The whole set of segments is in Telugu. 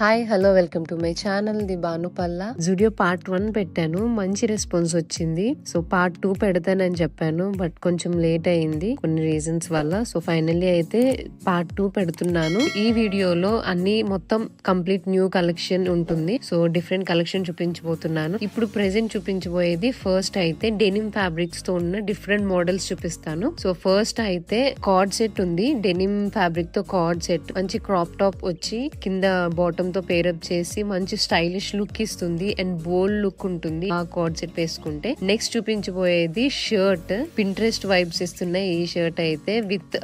Hi hello welcome to my channel the బానుపల్ల. జూడియో పార్ట్ 1 పెట్టాను, మంచి రెస్పాన్స్ వచ్చింది. సో పార్ట్ 2 పెడతానని చెప్పాను, బట్ కొంచెం లేట్ అయింది కొన్ని రీజన్స్ వల్ల. సో ఫైనల్లీ అయితే పార్ట్ 2 పెడుతున్నాను. ఈ వీడియోలో అన్ని మొత్తం కంప్లీట్ న్యూ కలెక్షన్ ఉంటుంది. సో డిఫరెంట్ కలెక్షన్ చూపించబోతున్నాను. ఇప్పుడు ప్రెసెంట్ చూపించబోయేది ఫస్ట్ అయితే డెనిమ్ ఫ్యాబ్రిక్స్ తో ఉన్న డిఫరెంట్ మోడల్స్ చూపిస్తాను. సో ఫస్ట్ అయితే కార్డ్ సెట్ ఉంది, డెనిమ్ ఫ్యాబ్రిక్ తో కార్డ్ సెట్. మంచి క్రాప్ టాప్ వచ్చి కింద బాటమ్ తో పేరప్ చేసి మంచి స్టైలిష్ లుక్ ఇస్తుంది అండ్ బోల్డ్ లుక్ ఉంటుంది ఆ కార్డ్ సెట్ వేసుకుంటే. నెక్స్ట్ చూపించబోయేది షర్ట్, పింట్రెస్ట్ వైబ్స్ ఇస్తున్నాయి ఈ షర్ట్ అయితే, విత్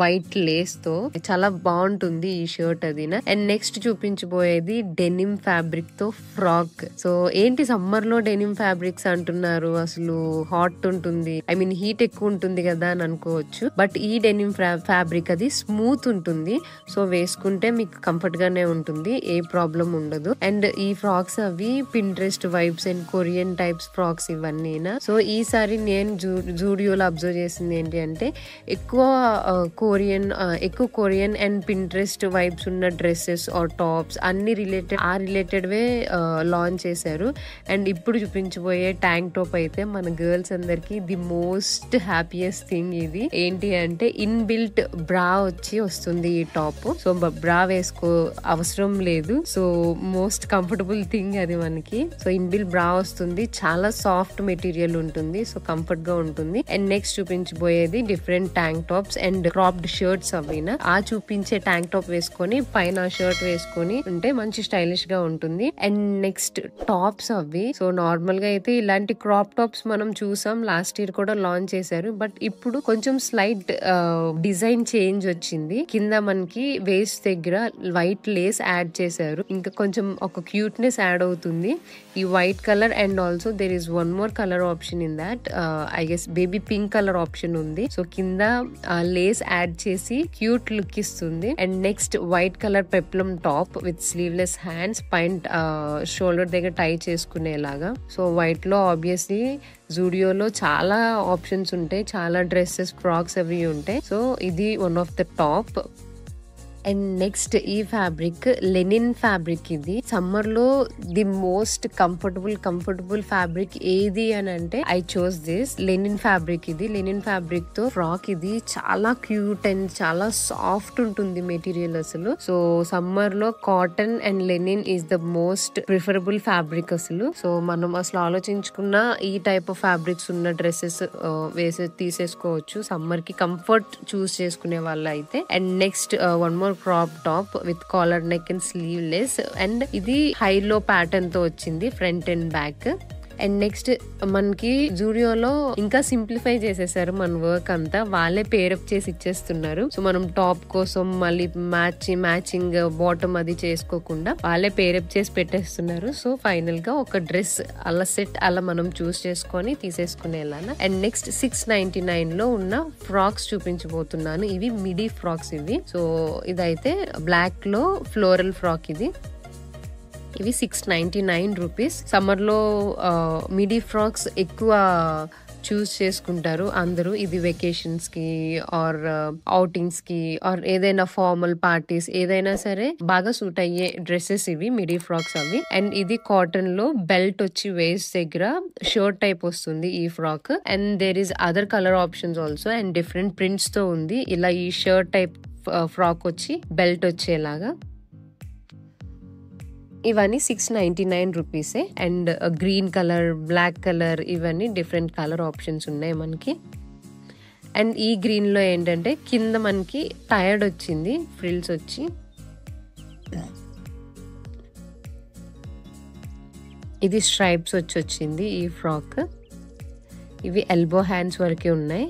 వైట్ లేస్ తో చాలా బాగుంటుంది ఈ షర్ట్ అది. అండ్ నెక్స్ట్ చూపించబోయేది డెనిమ్ ఫ్యాబ్రిక్ తో ఫ్రాక్. సో ఏంటి సమ్మర్ లో డెనిమ్ ఫ్యాబ్రిక్స్ అంటున్నారు, అసలు హాట్ ఉంటుంది, ఐ మీన్ హీట్ ఎక్కువ ఉంటుంది కదా అని అనుకోవచ్చు. బట్ ఈ డెనిమ్ ఫ్యాబ్రిక్ అది స్మూత్ ఉంటుంది, సో వేసుకుంటే మీకు కంఫర్ట్ గానే ఉంటుంది, ఏ ప్రాబ్లం ఉండదు. అండ్ ఈ ఫ్రాక్స్ అవి Pinterest vibes and Korean types frocks ఇవన్నీ. సో ఈసారి నేను జూడియోలో అబ్జర్వ్ చేసింది ఏంటి అంటే ఎక్కువ కొరియన్ అండ్ పింట్రెస్ట్ వైబ్స్ ఉన్న డ్రెస్సెస్ ఆర్ టాప్స్ అన్ని రిలేటెడ్ వే లాంచ్ చేశారు. అండ్ ఇప్పుడు చూపించబోయే ట్యాంక్ టాప్ అయితే మన గర్ల్స్ అందరికి ది మోస్ట్ హ్యాపీయెస్ట్ థింగ్. ఇది ఏంటి అంటే ఇన్ బిల్ట్ బ్రా వస్తుంది ఈ టాప్. సో బ్రా వేసుకో అవసరం లేదు, సో మోస్ట్ కంఫర్టబుల్ థింగ్ అది మనకి. సో ఇన్బిల్ బ్రా వస్తుంది, చాలా సాఫ్ట్ మెటీరియల్ ఉంటుంది, సో కంఫర్ట్ గా ఉంటుంది. అండ్ నెక్స్ట్ చూపించబోయేది different tank tops and cropped shirts అవినా. ఆ చూపించే ట్యాంక్ టాప్ వేసుకొని పైన షర్ట్ వేసుకొని ఉంటే మంచి స్టైలిష్ గా ఉంటుంది. అండ్ నెక్స్ట్ టాప్స్ అవి. సో నార్మల్ గా అయితే ఇలాంటి క్రాప్ టాప్స్ మనం చూసాం, లాస్ట్ ఇయర్ కూడా లాంచ్ చేశారు. బట్ ఇప్పుడు కొంచెం స్లైట్ డిజైన్ చేంజ్ వచ్చింది. కింద మనకి వేస్ట్ దగ్గర వైట్ లేస్ యాడ్ చేశారు, ఇంకా కొంచెం ఒక క్యూట్నెస్ యాడ్ అవుతుంది ఈ white colour. And also there is one more colour option in that, I guess baby pink colour option ఉంది. సో కింద లేస్ యాడ్ చేసి క్యూట్ లుక్ ఇస్తుంది. And next white colour peplum top with sleeveless hands, పైన షోల్డర్ దగ్గర టై చేసుకునేలాగా. సో వైట్ లో ఆబ్వియస్లీ జూడియోలో చాలా ఆప్షన్స్ ఉంటాయి, చాలా డ్రెస్సెస్ ఫ్రాక్స్ అవి ఉంటాయి. సో ఇది one of the top. And next ఈ ఫ్యాబ్రిక్ లెనిన్ ఫ్యాబ్రిక్. ఇది సమ్మర్ లో ది మోస్ట్ కంఫర్టబుల్ ఫ్యాబ్రిక్ ఏది అని అంటే I chose this linen fabric. ఇది లెనిన్ ఫ్యాబ్రిక్ తో ఫ్రాక్. ఇది చాలా క్యూట్ అండ్ చాలా సాఫ్ట్ ఉంటుంది మెటీరియల్ అసలు. సో సమ్మర్ లో cotton and Lenin is the most preferable fabric అసలు. సో మనం అసలు ఆలోచించుకున్న ఈ టైప్ ఆఫ్ ఫ్యాబ్రిక్స్ ఉన్న డ్రెస్సెస్ తీసేసుకోవచ్చు సమ్మర్ కి, కంఫర్ట్ చూస్ చేసుకునే వాళ్ళు అయితే. And next one more crop top with collar neck and sleeveless. And ఇది హైలో ప్యాటర్న్ తో వచ్చింది front and back. And next మనకి జూడియోలో ఇంకా సింప్లిఫై చేసేసారు మన వర్క్ అంతా, వాళ్ళే పేరప్ చేసి ఇచ్చేస్తున్నారు. సో మనం టాప్ కోసం మళ్ళీ మ్యాచింగ్ బాటమ్ అది చేసుకోకుండా వాళ్ళే పేరప్ చేసి పెట్టేస్తున్నారు. సో ఫైనల్ గా ఒక డ్రెస్ అలా సెట్ అలా మనం చూస్ చేసుకొని తీసేసుకునేలా. అండ్ నెక్స్ట్ 699 లో ఉన్న ఫ్రాక్స్ చూపించబోతున్నాను. ఇవి మిడీ ఫ్రాక్స్ ఇవి. సో ఇదైతే బ్లాక్ లో ఫ్లోరల్ ఫ్రాక్. ఇవి 699 రూపీస్. సమ్మర్ లో మిడీ ఫ్రాక్స్ ఎక్కువ చూస్ చేసుకుంటారు అందరూ. ఇది వెకేషన్స్ కి ఆర్ అవుటింగ్స్ కి ఆర్ ఏదైనా ఫార్మల్ పార్టీస్ ఏదైనా సరే బాగా సూట్ అయ్యే డ్రెస్సెస్ ఇవి మిడీ ఫ్రాక్స్ అవి. అండ్ ఇది కాటన్ లో బెల్ట్ వచ్చి వేస్ట్ దగ్గర షర్ట్ టైప్ వస్తుంది ఈ frock. And there is other colour options also and different prints తో ఉంది. ఇలా ఈ షర్ట్ టైప్ ఫ్రాక్ వచ్చి బెల్ట్ వచ్చేలాగా. ఇవన్నీ 699 రూపీసే. And green colour, black colour, ఇవన్నీ డిఫరెంట్ కలర్ ఆప్షన్స్ ఉన్నాయి మనకి. అండ్ ఈ గ్రీన్ లో ఏంటంటే కింద మనకి టైర్డ్ వచ్చింది, ఫ్రిల్స్ వచ్చి. ఇది స్ట్రైప్స్ వచ్చింది ఈ ఫ్రాక్. ఇవి ఎల్బో హ్యాండ్స్ వరకే ఉన్నాయి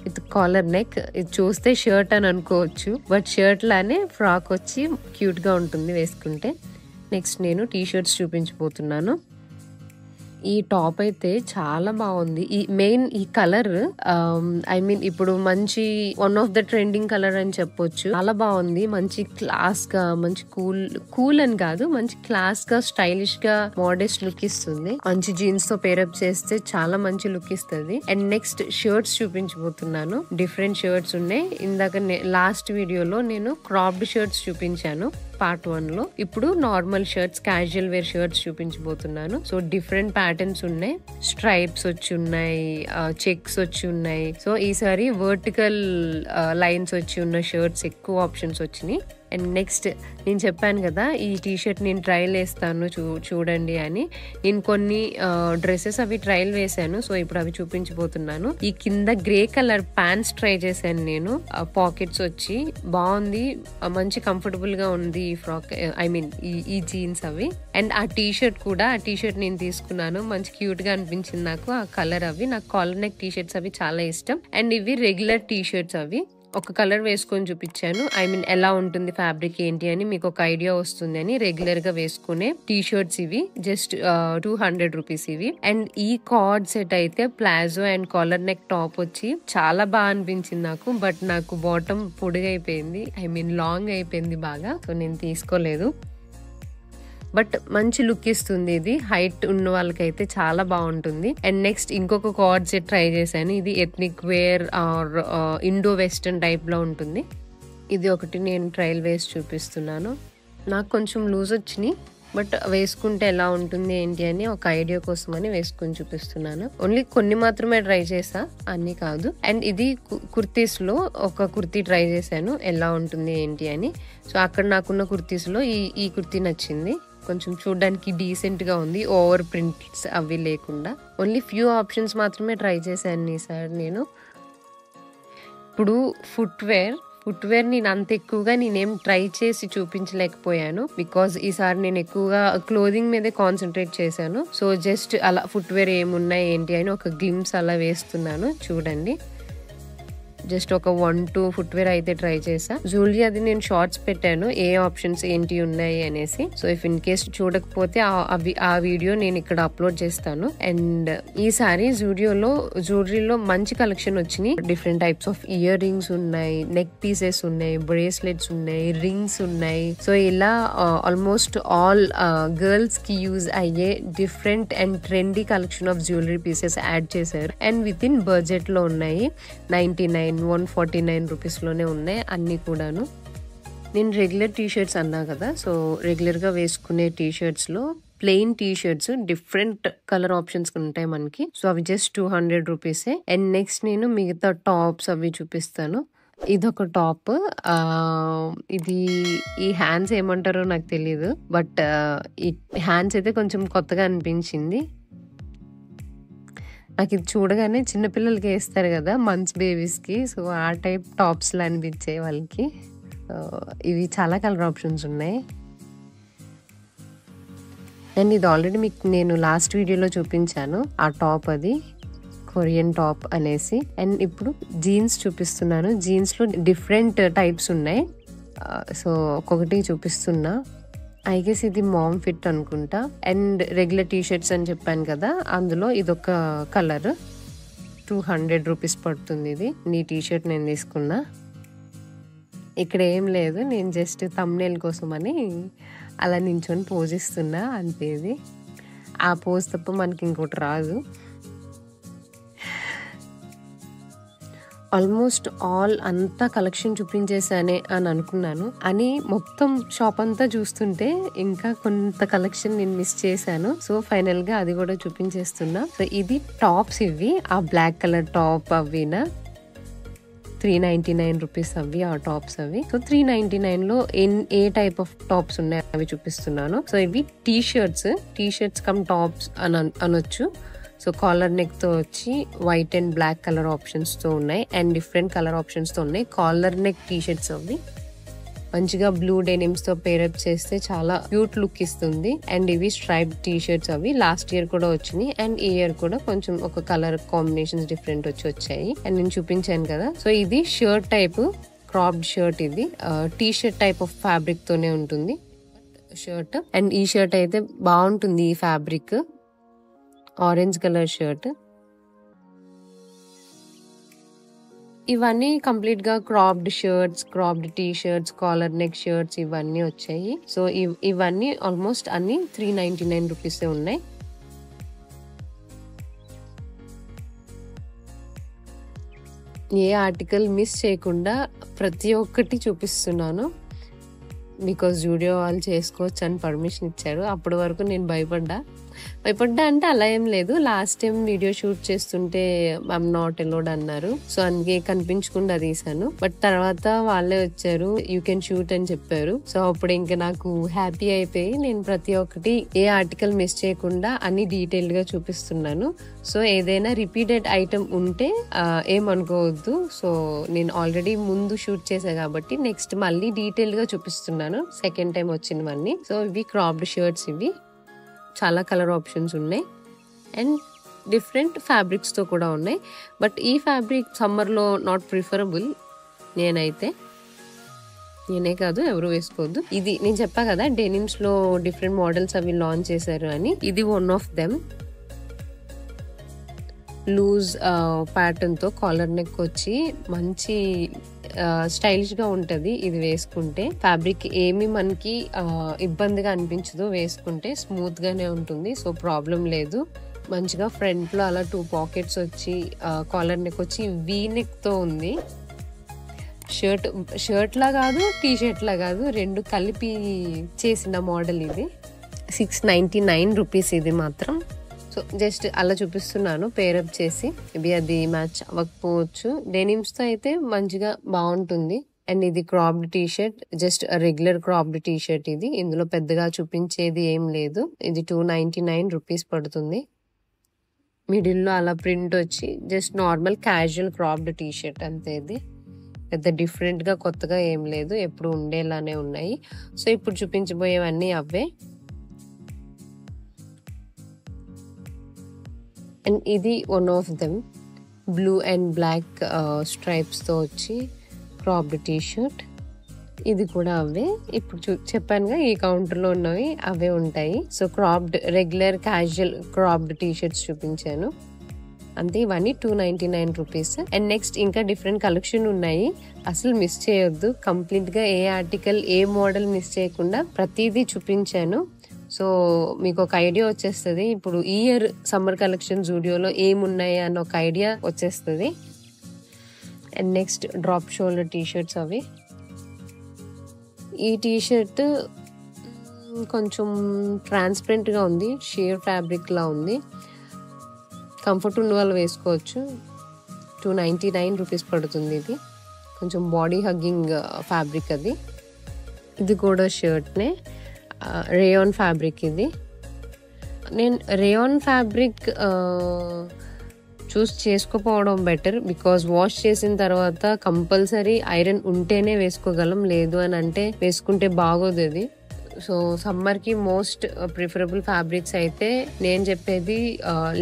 విత్ కాలర్ నెక్. ఇది చూస్తే షర్ట్ అని అనుకోవచ్చు, బట్ షర్ట్ లానే ఫ్రాక్ వచ్చి క్యూట్ గా ఉంటుంది వేసుకుంటే. నెక్స్ట్ నేను టీ షర్ట్స్ చూపించబోతున్నాను. ఈ టాప్ అయితే చాలా బాగుంది. ఈ కలర్ ఐ మీన్ ఇప్పుడు మంచి one of the trending colour అని చెప్పొచ్చు. చాలా బాగుంది, మంచి క్లాస్ గా, మంచి కూల్ అని కాదు, మంచి క్లాస్ గా స్టైలిష్ గా మోడెస్ట్ లుక్ ఇస్తుంది. మంచి జీన్స్ తో పేరప్ చేస్తే చాలా మంచి లుక్ ఇస్తుంది. అండ్ నెక్స్ట్ షర్ట్స్ చూపించబోతున్నాను. డిఫరెంట్ షర్ట్స్ ఉన్నాయి. ఇందాక లాస్ట్ వీడియోలో నేను క్రాప్డ్ షర్ట్స్ చూపించాను. పార్ట్ 1 లో. ఇప్పుడు normal shirts, casual wear shirts చూపించబోతున్నాను. సో డిఫరెంట్ ప్యాటర్న్స్ ఉన్నాయి, స్ట్రైప్స్ వచ్చి ఉన్నాయి, చెక్స్ వచ్చి ఉన్నాయి. సో ఈసారి వర్టికల్ లైన్స్ వచ్చి ఉన్న షర్ట్స్ ఎక్కువ ఆప్షన్స్ వచ్చినాయి. అండ్ నెక్స్ట్ నేను చెప్పాను కదా ఈ టీషర్ట్ నేను ట్రయల్ వేస్తాను చూడండి అని. నేను కొన్ని డ్రెస్సెస్ అవి ట్రయల్ వేసాను. సో ఇప్పుడు అవి చూపించబోతున్నాను. ఈ కింద గ్రే కలర్ ప్యాంట్స్ ట్రై చేశాను నేను. పాకెట్స్ వచ్చి బాగుంది, మంచి కంఫర్టబుల్ గా ఉంది ఈ ఫ్రాక్, ఐ మీన్ ఈ జీన్స్ అవి. అండ్ ఆ టీషర్ట్ కూడా, ఆ టీషర్ట్ నేను తీసుకున్నాను, మంచి క్యూట్ గా అనిపించింది నాకు ఆ కలర్ అవి. నాకు కాలర్ నెక్ టీషర్ట్స్ అవి చాలా ఇష్టం. అండ్ ఇవి రెగ్యులర్ టీషర్ట్స్ అవి. ఒక కలర్ వేసుకొని చూపించాను, ఐ మీన్ ఎలా ఉంటుంది ఫ్యాబ్రిక్ ఏంటి అని మీకు ఒక ఐడియా వస్తుంది అని. రెగ్యులర్ గా వేసుకునే టీ షర్ట్స్ ఇవి, జస్ట్ 200 రూపీస్ ఇవి. అండ్ ఈ కార్డ్ సెట్ అయితే palazzo and collar neck top వచ్చి చాలా బాగా అనిపించింది నాకు. బట్ నాకు బాటమ్ పొడిగైపోయింది, ఐ మీన్ లాంగ్ అయిపోయింది బాగా. సో నేను తీసుకోలేదు. బట్ మంచి లుక్ ఇస్తుంది ఇది, హైట్ ఉన్న వాళ్ళకైతే చాలా బాగుంటుంది. అండ్ నెక్స్ట్ ఇంకొక కార్డ్ సెట్ ట్రై చేశాను. ఇది ethnic wear or Indo western type లో ఉంటుంది. ఇది ఒకటి నేను ట్రయల్ వేసి చూపిస్తున్నాను. నాకు కొంచెం లూజ్ వచ్చినాయి, బట్ వేసుకుంటే ఎలా ఉంటుంది ఏంటి అని ఒక ఐడియా కోసం అని వేసుకొని చూపిస్తున్నాను. ఓన్లీ కొన్ని మాత్రమే ట్రై చేసా, అన్ని కాదు. అండ్ ఇది కుర్తీస్ లో ఒక కుర్తీ ట్రై చేశాను ఎలా ఉంటుంది ఏంటి అని. సో అక్కడ నాకున్న కుర్తీస్ లో ఈ కుర్తీ నచ్చింది. కొంచెం చూడడానికి డీసెంట్ గా ఉంది, ఓవర్ ప్రింట్స్ అవి లేకుండా. ఓన్లీ ఫ్యూ ఆప్షన్స్ మాత్రమే ట్రై చేశాను ఈసారి నేను. ఇప్పుడు ఫుట్ వేర్ నేను అంత ఎక్కువగా నేనేం ట్రై చేసి చూపించలేకపోయాను, బికాజ్ ఈసారి నేను ఎక్కువగా క్లోదింగ్ మీదే కాన్సన్ట్రేట్ చేశాను. సో జస్ట్ అలా ఫుట్ వేర్ ఏమున్నాయి ఏంటి అని ఒక గ్లిమ్స్ అలా వేస్తున్నాను చూడండి. జస్ట్ ఒక 1-2 ఫుట్ వేర్ అయితే ట్రై చేసా. జ్యువెలరీ అది నేను షార్ట్స్ పెట్టాను ఏ ఆప్షన్స్ ఏంటి ఉన్నాయి అనేసి. సో ఇఫ్ ఇన్ కేస్ చూడకపోతే ఆ వీడియో నేను ఇక్కడ అప్లోడ్ చేస్తాను. అండ్ ఈసారి జ్యువెలరీలో మంచి కలెక్షన్ వచ్చినాయి. Different types of ear rings ఉన్నాయి, నెక్ పీసెస్ ఉన్నాయి, బ్రేస్లెట్స్ ఉన్నాయి, రింగ్స్ ఉన్నాయి. సో ఇలా ఆల్మోస్ట్ ఆల్ గర్ల్స్ కి యూజ్ అయ్యే different and trendy collection of jewellery pieces add చేశారు. అండ్ విత్ ఇన్ బడ్జెట్ లో ఉన్నాయి. 149 రూపీస్ లోనే ఉన్నాయి అన్ని కూడాను. నేను రెగ్యులర్ టీషర్ట్స్ అన్నా కదా, సో రెగ్యులర్ గా వేసుకునే టీషర్ట్స్ లో plain T-shirts different colour options ఉంటాయి మనకి. సో అవి జస్ట్ 200 రూపీసే. అండ్ నెక్స్ట్ నేను మిగతా టాప్స్ అవి చూపిస్తాను. ఇదొక టాప్, ఇది ఈ హ్యాండ్స్ ఏమంటారో నాకు తెలియదు, బట్ ఈ హ్యాండ్స్ అయితే కొంచెం కొత్తగా అనిపించింది నాకు. ఇది చూడగానే చిన్నపిల్లలకి వేస్తారు కదా మంత్స్ బేబీస్కి, సో ఆ టైప్ టాప్స్లో అనిపించాయి వాళ్ళకి. ఇవి చాలా కలర్ ఆప్షన్స్ ఉన్నాయి. అండ్ ఇది ఆల్రెడీ మీకు నేను లాస్ట్ వీడియోలో చూపించాను ఆ టాప్, అది కొరియన్ టాప్ అనేసి. అండ్ ఇప్పుడు జీన్స్ చూపిస్తున్నాను. జీన్స్లో డిఫరెంట్ టైప్స్ ఉన్నాయి. సో ఒక్కొక్కటి చూపిస్తున్నా. ఐ గెస్ ఇది మామ్ ఫిట్ అనుకుంటా. అండ్ రెగ్యులర్ టీషర్ట్స్ అని చెప్పాను కదా, అందులో ఇదొక కలర్ 200 రూపీస్ పడుతుంది. ఇది నీ టీషర్ట్ నేను తీసుకున్నా. ఇక్కడ ఏం లేదు, నేను జస్ట్ థంబ్నెయిల్ కోసం అని అలా నించొని పోజ్ ఇస్తున్నా అంతే. ఇది ఆ పోజ్ తప్ప మనకి ఇంకోటి రాదు. ఆల్మోస్ట్ ఆల్ అంతా కలెక్షన్ చూపించేసానే అని అనుకున్నాను, అని మొత్తం షాప్ అంతా చూస్తుంటే ఇంకా కొంత కలెక్షన్ నేను మిస్ చేశాను. సో ఫైనల్ గా అది కూడా చూపించేస్తున్నా. సో ఇది టాప్స్, ఇవి ఆ బ్లాక్ కలర్ టాప్ అవినా 399 రూపీస్ అవి ఆ టాప్స్ అవి. సో 399 లో ఏ టైప్ ఆఫ్ టాప్స్ ఉన్నాయి అవి చూపిస్తున్నాను. సో ఇవి టీషర్ట్స్ కమ్ టాప్స్ అనొచ్చు. సో కాలర్ నెక్ తో వచ్చి white and black colour options తో ఉన్నాయి, అండ్ డిఫరెంట్ కలర్ ఆప్షన్స్ తో ఉన్నాయి. కాలర్ నెక్ టీషర్ట్స్ అవి మంచిగా బ్లూ డెనిమ్స్ తో పేరప్ చేస్తే చాలా క్యూట్ లుక్ ఇస్తుంది. అండ్ ఇవి స్ట్రైప్ టీషర్ట్స్ అవి లాస్ట్ ఇయర్ కూడా వచ్చినాయి, అండ్ ఈ ఇయర్ కూడా కొంచెం ఒక కలర్ కాంబినేషన్స్ డిఫరెంట్ వచ్చాయి. అండ్ నేను చూపించాను కదా. సో ఇది షర్ట్ టైప్, క్రాప్డ్ షర్ట్. ఇది టీషర్ట్ టైప్ ఆఫ్ ఫ్యాబ్రిక్ తోనే ఉంటుంది షర్ట్. అండ్ ఈ షర్ట్ అయితే బాగుంటుంది, ఈ ఫ్యాబ్రిక్ ఆరెంజ్ కలర్ షర్ట్. ఇవన్నీ కంప్లీట్ గా cropped shirts, cropped T shirts, collar neck shirts ఇవన్నీ వచ్చాయి. సో ఇవన్నీ ఆల్మోస్ట్ అన్ని 399 రూపీస్ ఉన్నాయి. ఏ ఆర్టికల్ మిస్ చేయకుండా ప్రతి ఒక్కటి చూపిస్తున్నాను. బికాజ్ జూడియో వాళ్ళు చేసుకోవచ్చు అని పర్మిషన్ ఇచ్చారు. అప్పటి వరకు నేను భయపడ్డా అంటే అలా ఏం లేదు. లాస్ట్ టైం వీడియో షూట్ చేస్తుంటే ఐఎమ్ నాట్ అలౌడ్ అన్నారు. సో అందుకే కనిపించకుండా తీసాను. బట్ తర్వాత వాళ్ళే వచ్చారు, యూ కెన్ షూట్ అని చెప్పారు. సో అప్పుడు ఇంకా నాకు హ్యాపీ అయిపోయి నేను ప్రతి ఒక్కటి ఏ ఆర్టికల్ మిస్ చేయకుండా అన్ని డీటెయిల్డ్ గా చూపిస్తున్నాను. సో ఏదైనా రిపీటెడ్ ఐటమ్ ఉంటే ఏమనుకోవద్దు. సో నేను ఆల్రెడీ ముందు షూట్ చేసా కాబట్టి నెక్స్ట్ మళ్ళీ డీటెయిల్డ్ గా చూపిస్తున్నాను సెకండ్ టైం వచ్చినవన్నీ. సో ఇవి క్రాప్డ్ షర్ట్స్, ఇవి చాలా కలర్ ఆప్షన్స్ ఉన్నాయి అండ్ డిఫరెంట్ ఫ్యాబ్రిక్స్తో కూడా ఉన్నాయి. బట్ ఈ ఫ్యాబ్రిక్ సమ్మర్లో నాట్ ప్రిఫరబుల్. నేనే కాదు, ఎవరు వేసుకోవద్దు. ఇది నేను చెప్పా కదా డెనిమ్స్లో డిఫరెంట్ మోడల్స్ అవి లాంచ్ చేశారు అని. ఇది వన్ ఆఫ్ దెమ్. లూజ్ ప్యాటర్న్తో కాలర్ నెక్ వచ్చి మంచి స్టైలిష్ గా ఉంటది. ఇది వేసుకుంటే ఫ్యాబ్రిక్ ఏమి మనకి ఇబ్బందిగా అనిపించదు, వేసుకుంటే స్మూత్ గానే ఉంటుంది. సో ప్రాబ్లం లేదు. మంచిగా ఫ్రంట్ లో అలా 2 పాకెట్స్ వచ్చి కాలర్ నెక్ వచ్చి వీ నెక్ తో ఉంది. షర్ట్ లా కాదు, టీ షర్ట్ లా కాదు, రెండు కలిపి చేసిన మోడల్ ఇది. 699 రూపీస్ ఇది మాత్రం. సో జస్ట్ అలా చూపిస్తున్నాను పేరప్ చేసి. మేబీ అది మ్యాచ్ అవ్వకపోవచ్చు. డెనిమ్స్ తో అయితే మంచిగా బాగుంటుంది. అండ్ ఇది cropped T shirt, just regular cropped T shirt ఇది. ఇందులో పెద్దగా చూపించేది ఏం లేదు. ఇది 299 రూపీస్ పడుతుంది. మిడిల్ లో అలా ప్రింట్ వచ్చి just normal casual cropped T shirt అంతే. ఇది పెద్ద డిఫరెంట్ గా కొత్తగా ఏం లేదు, ఎప్పుడు ఉండేలానే ఉన్నాయి. సో ఇప్పుడు చూపించబోయేవన్నీ అవే. అండ్ ఇది one of them, blue and black stripes తో వచ్చి క్రాప్డ్ టీ షర్ట్. ఇది కూడా అవే. ఇప్పుడు చెప్పానుగా ఈ కౌంటర్ లో ఉన్నవి అవే ఉంటాయి. So cropped regular casual cropped T shirts చూపించాను అంతే. ఇవన్నీ 299 రూపీస్. అండ్ నెక్స్ట్ ఇంకా డిఫరెంట్ కలెక్షన్ ఉన్నాయి, అసలు మిస్ చేయొద్దు. కంప్లీట్ గా ఏ ఆర్టికల్ ఏ మోడల్ మిస్ చేయకుండా ప్రతిదీ చూపించాను. సో మీకు ఒక ఐడియా వచ్చేస్తుంది ఇప్పుడు ఈ ఇయర్ సమ్మర్ కలెక్షన్ జూడియోలో ఏమున్నాయి అన్న ఒక ఐడియా వచ్చేస్తుంది. And next drop shoulder T shirts అవి. ఈ టీ షర్ట్ కొంచెం ట్రాన్స్పరెంట్ గా ఉంది, షేర్ ఫ్యాబ్రిక్ లా ఉంది. కంఫర్ట్ ఉన్న వాళ్ళు వేసుకోవచ్చు. 299 రూపీస్ పడుతుంది. ఇది కొంచెం బాడీ హగ్గింగ్ ఫ్యాబ్రిక్ అది. ఇది కూడా షర్ట్నే, రేయాన్ ఫ్యాబ్రిక్. ఇది నేను రేయాన్ ఫ్యాబ్రిక్ చూస్ చేసుకోపోవడం బెటర్, బికాజ్ వాష్ చేసిన తర్వాత కంపల్సరీ ఐరన్ ఉంటేనే వేసుకోగలం, లేదు అని అంటే వేసుకుంటే బాగోదు అది. సో సమ్మర్ కి మోస్ట్ ప్రిఫరబుల్ ఫ్యాబ్రిక్స్ అయితే నేను చెప్పేది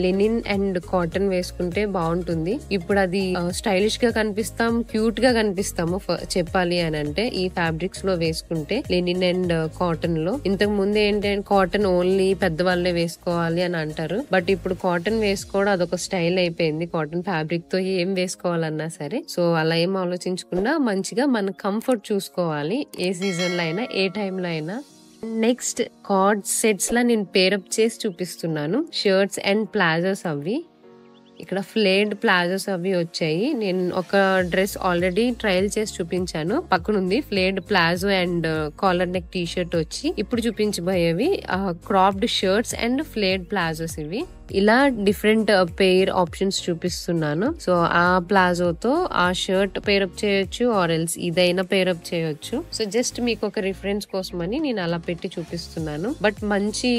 లెనిన్ అండ్ కాటన్ వేసుకుంటే బాగుంటుంది. ఇప్పుడు అది స్టైలిష్ గా కనిపిస్తాం, క్యూట్ గా కనిపిస్తాము చెప్పాలి అని అంటే ఈ ఫ్యాబ్రిక్స్ లో వేసుకుంటే, లెనిన్ అండ్ కాటన్ లో. ఇంతకు ముందు ఏంటంటే కాటన్ ఓన్లీ పెద్దవాళ్ళే వేసుకోవాలి అని అంటారు, బట్ ఇప్పుడు కాటన్ వేసుకోవడం అదొక స్టైల్ అయిపోయింది. కాటన్ ఫ్యాబ్రిక్ తో ఏం వేసుకోవాలన్నా సరే. సో అలా ఏం ఆలోచించకుండా మంచిగా మన కంఫర్ట్ చూసుకోవాలి, ఏ సీజన్ లో అయినా ఏ టైంలో అయినా. నెక్స్ట్ కార్డ్ సెట్స్ లా నేను పేరప్ చేసి చూపిస్తున్నాను. షర్ట్స్ అండ్ ప్లాజోస్ అవి. ఇక్కడ ఫ్లేడ్ ప్లాజోస్ అవి వచ్చాయి. నేను ఒక డ్రెస్ ఆల్రెడీ ట్రయల్ చేసి చూపించాను, పక్కనుంది flared palazzo and collar neck T shirt వచ్చి. ఇప్పుడు చూపించబోయేవి cropped shirts and flared palazzos. ఇవి ఇలా డిఫరెంట్ పెయిర్ ఆప్షన్స్ చూపిస్తున్నాను. సో ఆ ప్లాజోతో ఆ షర్ట్ పేరప్ చేయొచ్చు, ఆర్ ఎల్స్ ఇదైనా పేరప్ చేయొచ్చు. సో జస్ట్ మీకు ఒక రిఫరెన్స్ కోసమని నేను అలా పెట్టి చూపిస్తున్నాను. బట్ మంచి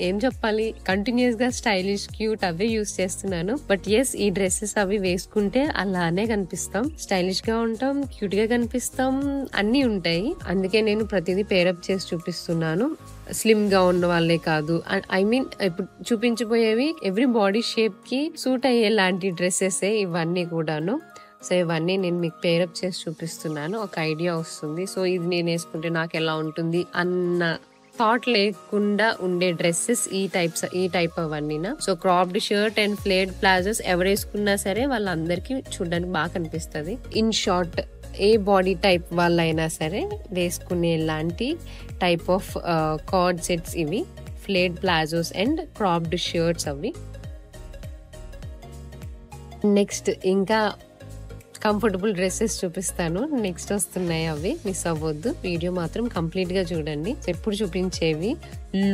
ఏం చెప్పాలి, కంటిన్యూస్ గా స్టైలిష్ క్యూట్ అవే యూస్ చేస్తున్నాను. బట్ ఎస్, ఈ డ్రెస్సెస్ అవి వేసుకుంటే అలానే కనిపిస్తాం, స్టైలిష్ గా ఉంటాం, క్యూట్ గా కనిపిస్తాం, అన్ని ఉంటాయి. అందుకే నేను ప్రతిదీ పేరప్ చేసి చూపిస్తున్నాను. స్లిమ్ గా ఉన్న వాళ్ళే కాదు, ఐ మీన్ ఇప్పుడు చూపించబోయేవి ఎవ్రీ బాడీ షేప్ కి సూట్ అయ్యే లాంటి డ్రెస్సెస్ ఇవన్నీ కూడాను. సో ఇవన్నీ నేను మీకు పేరప్ చేసి చూపిస్తున్నాను, ఒక ఐడియా వస్తుంది. సో ఇది నేను వేసుకుంటే నాకు ఎలా ఉంటుంది అన్న థాట్ లేకుండా ఉండే డ్రెస్సెస్ ఈ టైప్ అవన్నీనా. So cropped shirt and flared palazzos ఎవరు వేసుకున్నా సరే వాళ్ళందరికీ చూడడానికి బాగా కనిపిస్తుంది. ఇన్ షార్ట్ ఏ బాడీ టైప్ వాళ్ళైనా సరే వేసుకునే లాంటి టైప్ ఆఫ్ కార్డ్ సెట్స్ ఇవి. Flared palazzos and cropped shirts అవి. నెక్స్ట్ ఇంకా కంఫర్టబుల్ డ్రెస్సెస్ చూపిస్తాను. నెక్స్ట్ వస్తున్నాయి, అవి మిస్ అవ్వద్దు. వీడియో మాత్రం కంప్లీట్ గా చూడండి. ఎప్పుడు చూపించేవి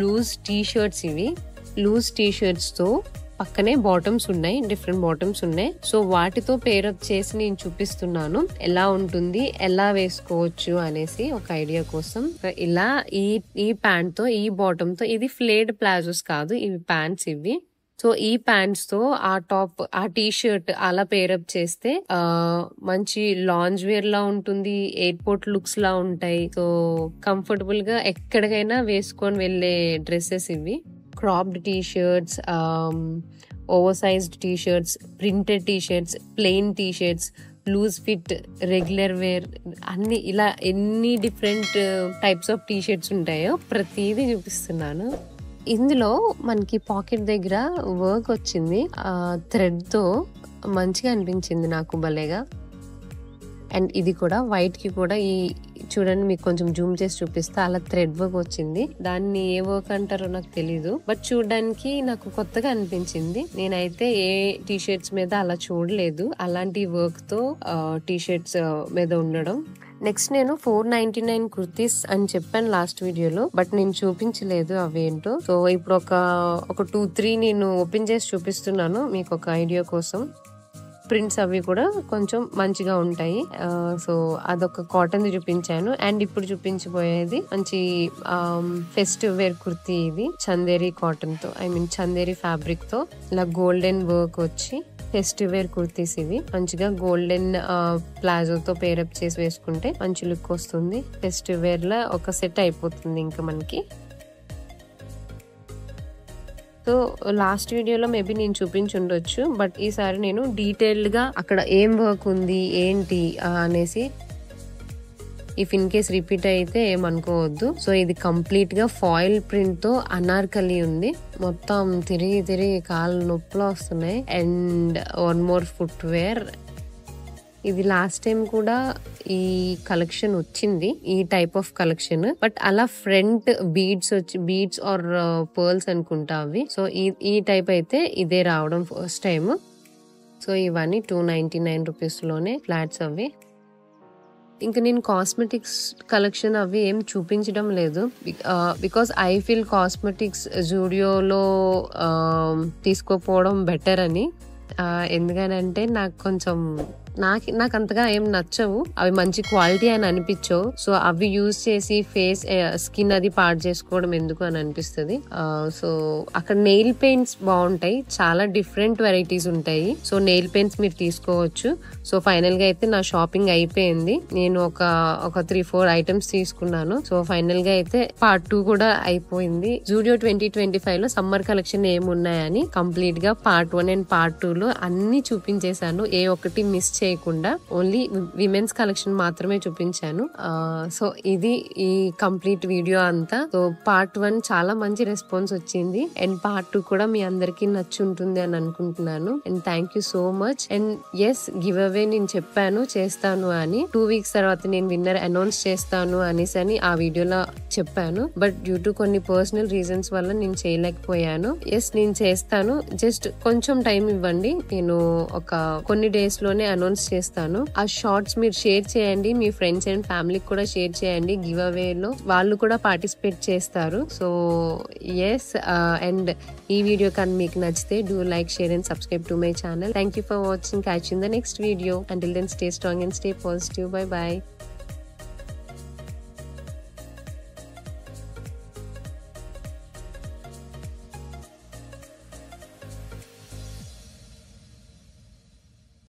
లూజ్ టీ షర్ట్స్. ఇవి లూజ్ టీ షర్ట్స్ తో పక్కనే బాటమ్స్ ఉన్నాయి, డిఫరెంట్ బాటమ్స్ ఉన్నాయి. సో వాటితో పేరప్ చేసి నేను చూపిస్తున్నాను ఎలా ఉంటుంది, ఎలా వేసుకోవచ్చు అనేసి ఒక ఐడియా కోసం. ఇలా ఈ ప్యాంట్ తో, ఈ బాటమ్ తో, ఇది ఫ్లేడ్ ప్లాజోస్ కాదు, ఇవి ప్యాంట్స్ ఇవి. సో ఈ ప్యాంట్స్ తో ఆ టాప్, ఆ టీ షర్ట్ అలా పేరప్ చేస్తే మంచి లాంజ్ వేర్ లా ఉంటుంది, ఎయిర్పోర్ట్ లుక్స్ లా ఉంటాయి. సో కంఫర్టబుల్ గా ఎక్కడికైనా వేసుకొని వెళ్లే డ్రెస్సెస్ ఇవి. Cropped T shirts, oversized T shirts, printed T shirts, plain T shirts, loose fit, regular wear, అన్ని ఇలా ఎన్ని different types of T shirts ఉంటాయో ప్రతిదీ చూపిస్తున్నాను. ఇందులో మనకి పాకెట్ దగ్గర వర్క్ వచ్చింది, థ్రెడ్ తో మంచిగా అనిపించింది నాకు భలేగా. అండ్ ఇది కూడా వైట్ కి కూడా ఈ చూడండి, మీకు కొంచెం జూమ్ చేసి చూపిస్తా, అలా థ్రెడ్ వర్క్ వచ్చింది. దాన్ని ఏ వర్క్ అంటారో నాకు తెలీదు, బట్ చూడడానికి నాకు కొత్తగా అనిపించింది. నేనైతే ఏ టీ షర్ట్స్ మీద అలా చూడలేదు, అలాంటి వర్క్ తో టీ షర్ట్స్ మీద ఉండడం. నెక్స్ట్ నేను 499 కుర్తీస్ అని చెప్పాను లాస్ట్ వీడియోలో, బట్ నేను చూపించలేదు అవేంటో. సో ఇప్పుడు ఒక 2-3 నేను ఓపెన్ చేసి చూపిస్తున్నాను మీకు ఒక ఐడియా కోసం. ప్రింట్స్ అవి కూడా కొంచెం మంచిగా ఉంటాయి. సో అదొక కాటన్ చూపించాను. అండ్ ఇప్పుడు చూపించబోయేది మంచి ఫెస్టివ్ వేర్ కుర్తీ. ఇది చందేరి కాటన్ తో, చందేరి ఫ్యాబ్రిక్ తో ఇలా గోల్డెన్ వర్క్ వచ్చి ఫెస్టివ్ వేర్ కుర్తీస్ ఇవి. మంచిగా గోల్డెన్ ప్లాజోతో పేరప్ చేసి వేసుకుంటే మంచి లుక్ వస్తుంది. ఫెస్టివ్ వేర్ లా ఒక సెట్ అయిపోతుంది ఇంకా మనకి. సో లాస్ట్ వీడియోలో మేబీ నేను చూపించుండొచ్చు, బట్ ఈసారి నేను డీటెయిల్డ్ గా అక్కడ ఏం వర్క్ ఉంది ఏంటి అనేసి, ఇఫ్ ఇన్ కేస్ రిపీట్ అయితే ఏమనుకోవద్దు. సో ఇది కంప్లీట్ గా ఫాయిల్ ప్రింట్ తో అనార్కలి ఉంది. మొత్తం తిరిగి కాళ్ళు నొప్పులు వస్తున్నాయి. And one more footwear. ఇది లాస్ట్ టైం కూడా ఈ కలెక్షన్ వచ్చింది, ఈ టైప్ ఆఫ్ కలెక్షన్, బట్ అలా ఫ్రంట్ బీడ్స్ ఆర్ పర్ల్స్ అనుకుంటా అవి. సో ఈ టైప్ అయితే ఇదే రావడం ఫస్ట్ టైం. సో ఇవన్నీ 299 రూపీస్ లోనే ఫ్లాట్స్ అవి. ఇంకా నేను కాస్మెటిక్స్ కలెక్షన్ అవి ఏం చూపించడం లేదు, బికాస్ ఐ ఫీల్ కాస్మెటిక్స్ జూడియోలో తీసుకోపోవడం బెటర్ అని. ఎందుకనంటే నాకు అంతగా ఏం నచ్చవు, అవి మంచి క్వాలిటీ అని అనిపించవు. సో అవి యూజ్ చేసి ఫేస్ స్కిన్ అది పాడు చేసుకోవడం ఎందుకు అని అనిపిస్తుంది. సో అక్కడ నెయిల్ పెయింట్స్ బాగుంటాయి, చాలా డిఫరెంట్ వెరైటీస్ ఉంటాయి. సో నెయిల్ పెయింట్స్ మీరు తీసుకోవచ్చు. సో ఫైనల్ గా అయితే నా షాపింగ్ అయిపోయింది. నేను ఒక 3-4 ఐటమ్స్ తీసుకున్నాను. సో ఫైనల్ గా అయితే పార్ట్ 2 కూడా అయిపోయింది. జూడియో 2025 లో సమ్మర్ కలెక్షన్ ఏమున్నాయని కంప్లీట్ గా పార్ట్ 1 అండ్ పార్ట్ 2 లో అన్ని చూపించేశాను. ఏ ఒక్కటి మిస్ చేయకుండా ఓన్లీ విమెన్స్ కలెక్షన్ మాత్రమే చూపించాను. సో ఇది ఈ కంప్లీట్ వీడియో అంతా. సో పార్ట్ 1 చాలా మంచి రెస్పాన్స్ వచ్చింది, అండ్ పార్ట్ 2 కూడా మీ అందరికి నచ్చుంటుంది అని అనుకుంటున్నాను. And thank you so much. And yes, giveaway నేను చెప్పాను చేస్తాను అని. 2 వీక్స్ తర్వాత నేను విన్నర్ అనౌన్స్ చేస్తాను అనేసి ఆ వీడియోలో చెప్పాను, బట్ డ్యూ టు కొన్ని పర్సనల్ రీజన్స్ వల్ల నేను చేయలేకపోయాను. ఎస్, నేను చేస్తాను, జస్ట్ కొంచెం టైం ఇవ్వండి. నేను కొన్ని డేస్ లోనే అనౌన్స్ చేస్తాను. ఆ షార్ట్స్ మీరు షేర్ చేయండి, మీ ఫ్రెండ్స్ అండ్ ఫ్యామిలీకి కూడా షేర్ చేయండి. గివ్ అవే లో వాళ్ళు కూడా పార్టిసిపేట్ చేస్తారు. సో ఎస్, అండ్ ఈ వీడియో కానీ మీకు నచ్చితే do like, share and subscribe to my channel. Thank you for watching. Catch in the next video. Until then, stay strong and stay positive. Bye bye.